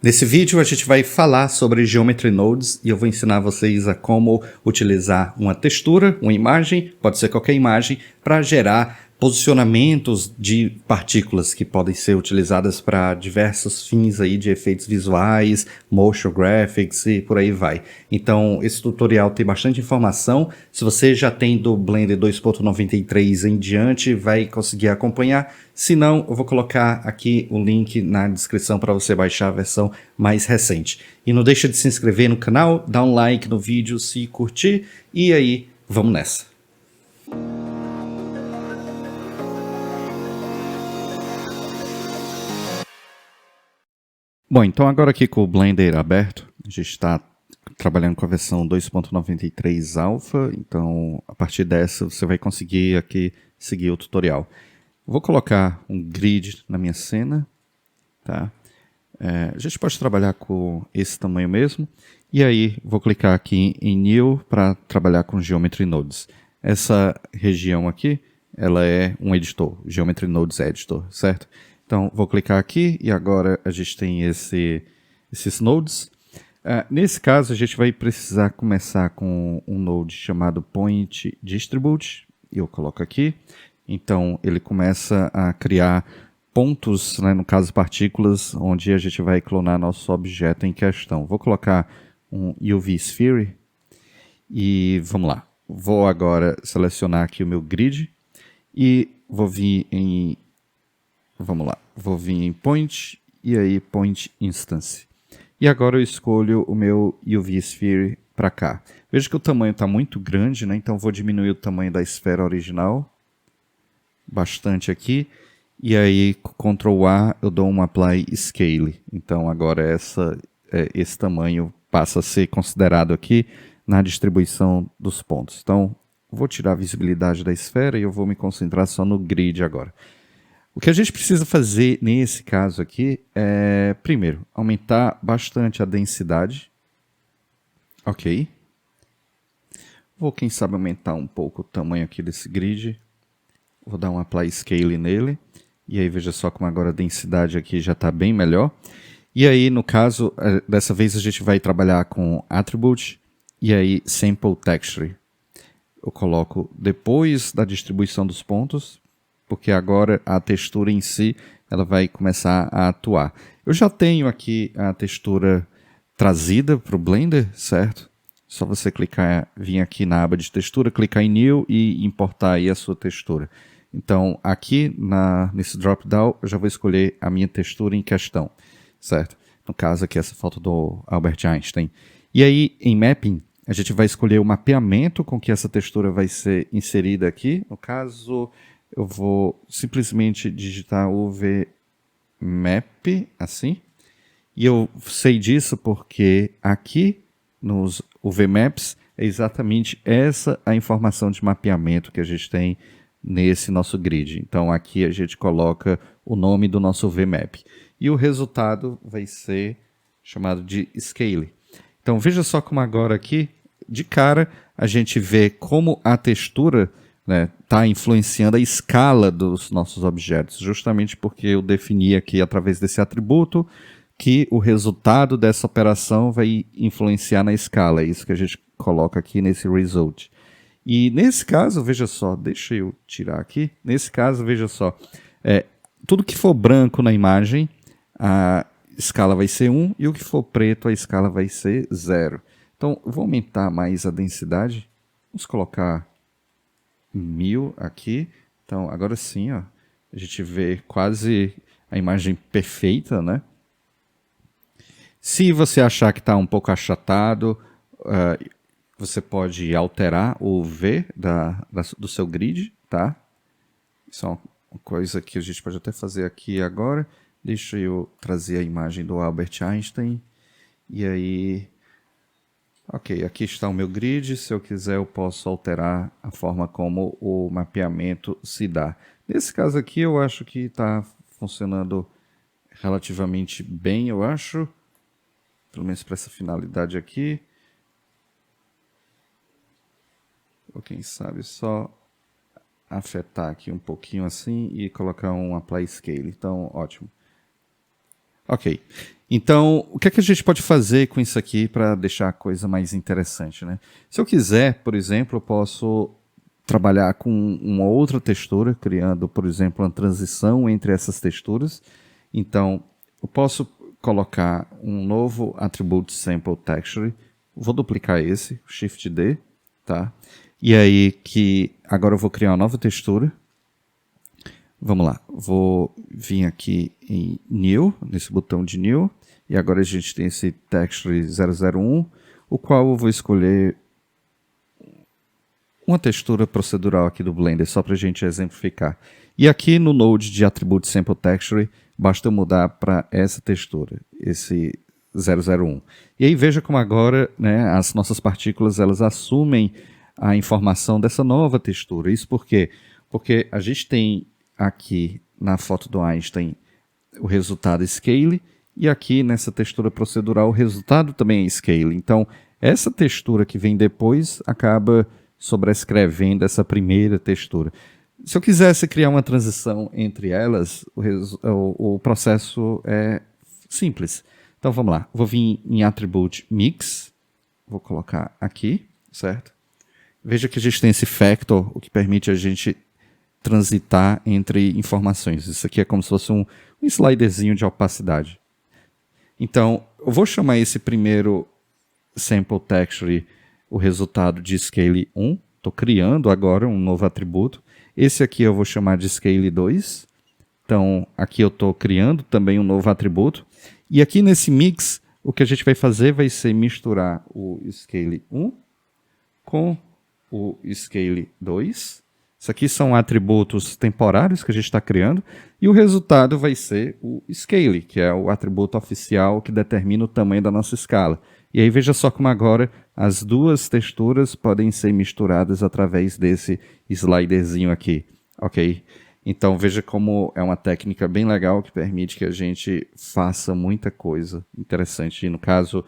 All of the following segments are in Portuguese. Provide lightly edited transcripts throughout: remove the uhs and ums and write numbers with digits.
Nesse vídeo a gente vai falar sobre Geometry Nodes e eu vou ensinar vocês a como utilizar uma textura, uma imagem, pode ser qualquer imagem, para gerar posicionamentos de partículas que podem ser utilizadas para diversos fins aí de efeitos visuais, motion graphics e por aí vai. Então esse tutorial tem bastante informação. Se você já tem do Blender 2.93 em diante, vai conseguir acompanhar. Se não, eu vou colocar aqui o link na descrição para você baixar a versão mais recente. E não deixa de se inscrever no canal, dar um like no vídeo se curtir e aí vamos nessa. Bom, então agora aqui com o Blender aberto, a gente está trabalhando com a versão 2.93 Alpha, então a partir dessa você vai conseguir aqui seguir o tutorial. Vou colocar um grid na minha cena, tá? A gente pode trabalhar com esse tamanho mesmo, e aí vou clicar aqui em New para trabalhar com Geometry Nodes. Essa região aqui, ela é um editor, Geometry Nodes Editor, certo? Então vou clicar aqui e agora a gente tem esses nodes. Nesse caso a gente vai precisar começar com um node chamado Point Distribute, e eu coloco aqui. Então ele começa a criar pontos, né, no caso partículas, onde a gente vai clonar nosso objeto em questão. Vou colocar um UV Sphere e vamos lá. Vou agora selecionar aqui o meu grid e vou vir em, vamos lá, vou vir em Point e aí Point Instance. E agora eu escolho o meu UV Sphere para cá. Veja que o tamanho está muito grande, né? Então vou diminuir o tamanho da esfera original bastante aqui. E aí, Ctrl A, eu dou um Apply Scale. Então agora esse tamanho passa a ser considerado aqui na distribuição dos pontos. Então vou tirar a visibilidade da esfera e eu vou me concentrar só no grid agora. O que a gente precisa fazer nesse caso aqui é, primeiro, aumentar bastante a densidade. Ok. Vou, quem sabe, aumentar um pouco o tamanho aqui desse grid. Vou dar um Apply Scale nele. E aí veja só como agora a densidade aqui já está bem melhor. E aí, no caso, dessa vez a gente vai trabalhar com Attribute e aí Sample Texture. Eu coloco depois da distribuição dos pontos, porque agora a textura em si ela vai começar a atuar. Eu já tenho aqui a textura trazida para o Blender, certo? Só você clicar, vir aqui na aba de textura, clicar em New e importar aí a sua textura. Então aqui nesse drop-down eu já vou escolher a minha textura em questão, certo? No caso aqui essa foto do Albert Einstein. E aí em Mapping a gente vai escolher o mapeamento com que essa textura vai ser inserida aqui. No caso eu vou simplesmente digitar UV Map, assim. E eu sei disso porque aqui nos UV Maps é exatamente essa a informação de mapeamento que a gente tem nesse nosso grid. Então aqui a gente coloca o nome do nosso UV Map. E o resultado vai ser chamado de Scale. Então veja só como agora aqui, de cara, a gente vê como a textura está influenciando a escala dos nossos objetos, justamente porque eu defini aqui através desse atributo que o resultado dessa operação vai influenciar na escala. É isso que a gente coloca aqui nesse result. E nesse caso, veja só, deixa eu tirar aqui. Nesse caso, veja só, tudo que for branco na imagem, a escala vai ser 1 e o que for preto, a escala vai ser 0. Então, eu vou aumentar mais a densidade. Vamos colocar 1000 aqui. Então, agora sim, ó, a gente vê quase a imagem perfeita, né? Se você achar que está um pouco achatado, você pode alterar o V do seu grid, tá? Isso é uma coisa que a gente pode até fazer aqui agora. Deixa eu trazer a imagem do Albert Einstein. E aí... Ok, aqui está o meu grid. Se eu quiser, eu posso alterar a forma como o mapeamento se dá. Nesse caso aqui, eu acho que está funcionando relativamente bem, eu acho. Pelo menos para essa finalidade aqui. Ou quem sabe só afetar aqui um pouquinho assim e colocar um Apply Scale. Então, ótimo. Ok. Então, o que é que a gente pode fazer com isso aqui para deixar a coisa mais interessante, né? Se eu quiser, por exemplo, eu posso trabalhar com uma outra textura, criando, por exemplo, uma transição entre essas texturas. Então, eu posso colocar um novo Attribute Sample Texture. Vou duplicar esse, Shift D, tá? E aí que agora eu vou criar uma nova textura. Vamos lá, vou vir aqui em New, nesse botão de New, e agora a gente tem esse Texture 001, o qual eu vou escolher uma textura procedural aqui do Blender, só para a gente exemplificar. E aqui no Node de Attribute Sample Texture, basta eu mudar para essa textura, esse 001. E aí veja como agora, né, as nossas partículas elas assumem a informação dessa nova textura. Isso por quê? Porque a gente tem aqui na foto do Einstein o resultado scale e aqui nessa textura procedural o resultado também é scale. Então essa textura que vem depois acaba sobrescrevendo essa primeira textura. Se eu quisesse criar uma transição entre elas, o processo é simples. Então vamos lá, vou vir em Attribute Mix, vou colocar aqui, certo? Veja que a gente tem esse factor, o que permite a gente transitar entre informações. Isso aqui é como se fosse um sliderzinho de opacidade. Então, eu vou chamar esse primeiro sample texture o resultado de scale 1. Estou criando agora um novo atributo. Esse aqui eu vou chamar de scale 2. Então, aqui eu estou criando também um novo atributo. E aqui nesse mix, o que a gente vai fazer vai ser misturar o scale 1 com o scale 2. Isso aqui são atributos temporários que a gente está criando. E o resultado vai ser o scale, que é o atributo oficial que determina o tamanho da nossa escala. E aí veja só como agora as duas texturas podem ser misturadas através desse sliderzinho aqui. Ok? Então veja como é uma técnica bem legal que permite que a gente faça muita coisa interessante. E no caso,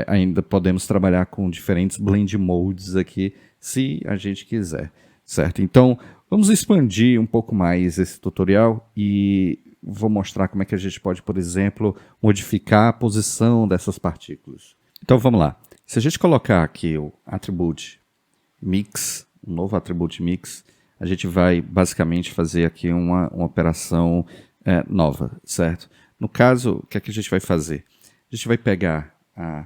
ainda podemos trabalhar com diferentes blend modes aqui, se a gente quiser. Certo? Então, vamos expandir um pouco mais esse tutorial e vou mostrar como é que a gente pode, por exemplo, modificar a posição dessas partículas. Então, vamos lá. Se a gente colocar aqui o Attribute Mix, um novo Attribute Mix, a gente vai basicamente fazer aqui uma operação nova, certo? No caso, o que é que a gente vai fazer? A gente vai pegar a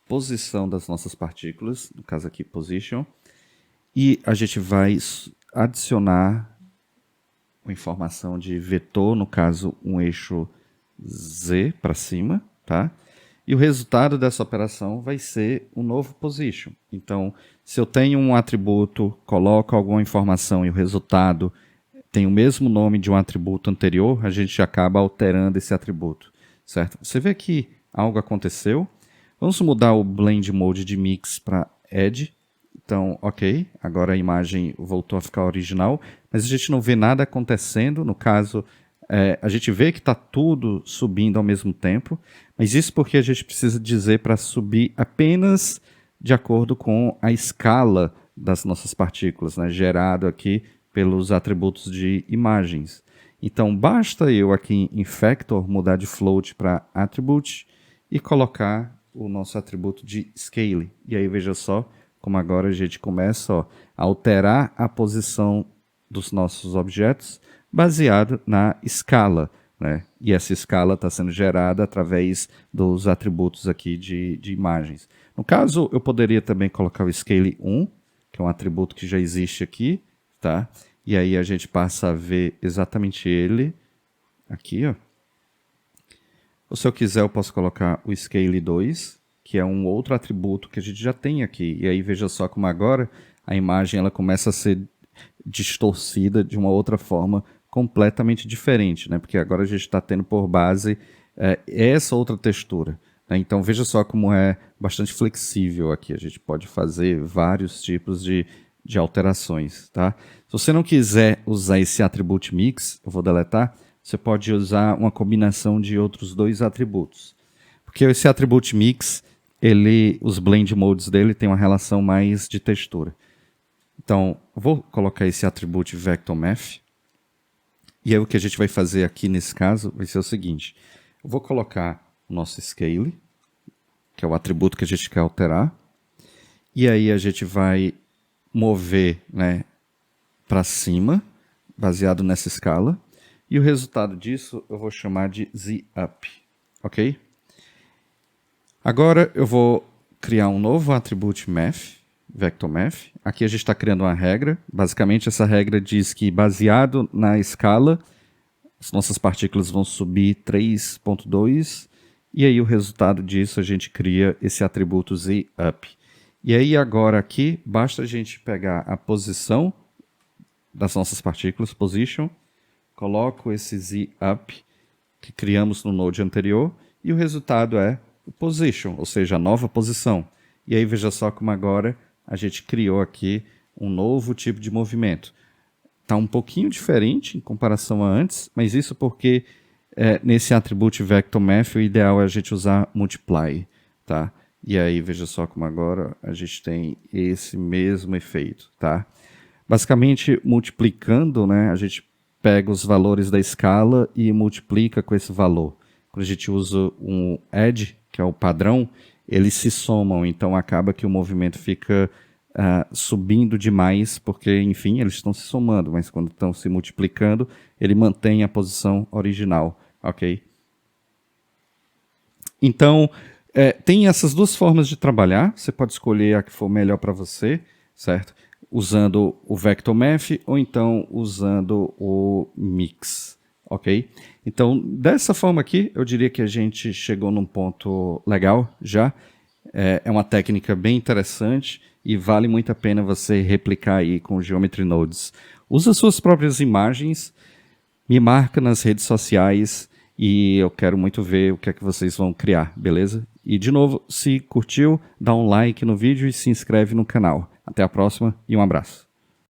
posição das nossas partículas, no caso aqui, Position, e a gente vai adicionar uma informação de vetor, no caso, um eixo Z para cima, tá? E o resultado dessa operação vai ser um novo position. Então, se eu tenho um atributo, coloco alguma informação e o resultado tem o mesmo nome de um atributo anterior, a gente acaba alterando esse atributo, certo? Você vê que algo aconteceu. Vamos mudar o Blend Mode de Mix para Edge. Então, ok, agora a imagem voltou a ficar original, mas a gente não vê nada acontecendo. No caso, a gente vê que está tudo subindo ao mesmo tempo, mas isso porque a gente precisa dizer para subir apenas de acordo com a escala das nossas partículas, né, gerado aqui pelos atributos de imagens. Então, basta eu aqui em Factor mudar de Float para Attribute e colocar o nosso atributo de Scale. E aí, veja só, como agora a gente começa a alterar a posição dos nossos objetos baseado na escala, né? E essa escala está sendo gerada através dos atributos aqui de imagens. No caso, eu poderia também colocar o Scale 1, que é um atributo que já existe aqui, tá? E aí a gente passa a ver exatamente ele aqui, ó. Ou se eu quiser, eu posso colocar o Scale 2, que é um outro atributo que a gente já tem aqui. E aí veja só como agora a imagem ela começa a ser distorcida de uma outra forma completamente diferente, né? Porque agora a gente está tendo por base essa outra textura, né? Então veja só como é bastante flexível aqui. A gente pode fazer vários tipos de alterações, tá? Se você não quiser usar esse Attribute Mix, eu vou deletar, você pode usar uma combinação de outros dois atributos. Porque esse Attribute Mix, os blend modes dele tem uma relação mais de textura. Então, vou colocar esse atributo Vector Math. E aí o que a gente vai fazer aqui nesse caso vai ser o seguinte. Eu vou colocar o nosso scale, que é o atributo que a gente quer alterar. E aí a gente vai mover, né, para cima, baseado nessa escala. E o resultado disso eu vou chamar de z-up, ok? Agora eu vou criar um novo atributo math, vector math. Aqui a gente está criando uma regra. Basicamente essa regra diz que baseado na escala, as nossas partículas vão subir 3.2 e aí o resultado disso a gente cria esse atributo z-up. E aí agora aqui basta a gente pegar a posição das nossas partículas, position, coloco esse z-up que criamos no node anterior e o resultado é o position, ou seja, a nova posição. E aí veja só como agora a gente criou aqui um novo tipo de movimento. Está um pouquinho diferente em comparação a antes, mas isso porque nesse atributo vector math o ideal é a gente usar multiply, tá? E aí veja só como agora a gente tem esse mesmo efeito, tá? Basicamente multiplicando, né, a gente pega os valores da escala e multiplica com esse valor. Quando a gente usa um add, que é o padrão, eles se somam, então acaba que o movimento fica subindo demais, porque, enfim, eles estão se somando, mas quando estão se multiplicando, ele mantém a posição original, ok? Então, tem essas duas formas de trabalhar, você pode escolher a que for melhor para você, certo? Usando o vector math ou então usando o mix, ok? Então, dessa forma aqui, eu diria que a gente chegou num ponto legal já. É uma técnica bem interessante e vale muito a pena você replicar aí com o Geometry Nodes. Usa suas próprias imagens, me marca nas redes sociais e eu quero muito ver o que é que vocês vão criar, beleza? E de novo, se curtiu, dá um like no vídeo e se inscreve no canal. Até a próxima e um abraço.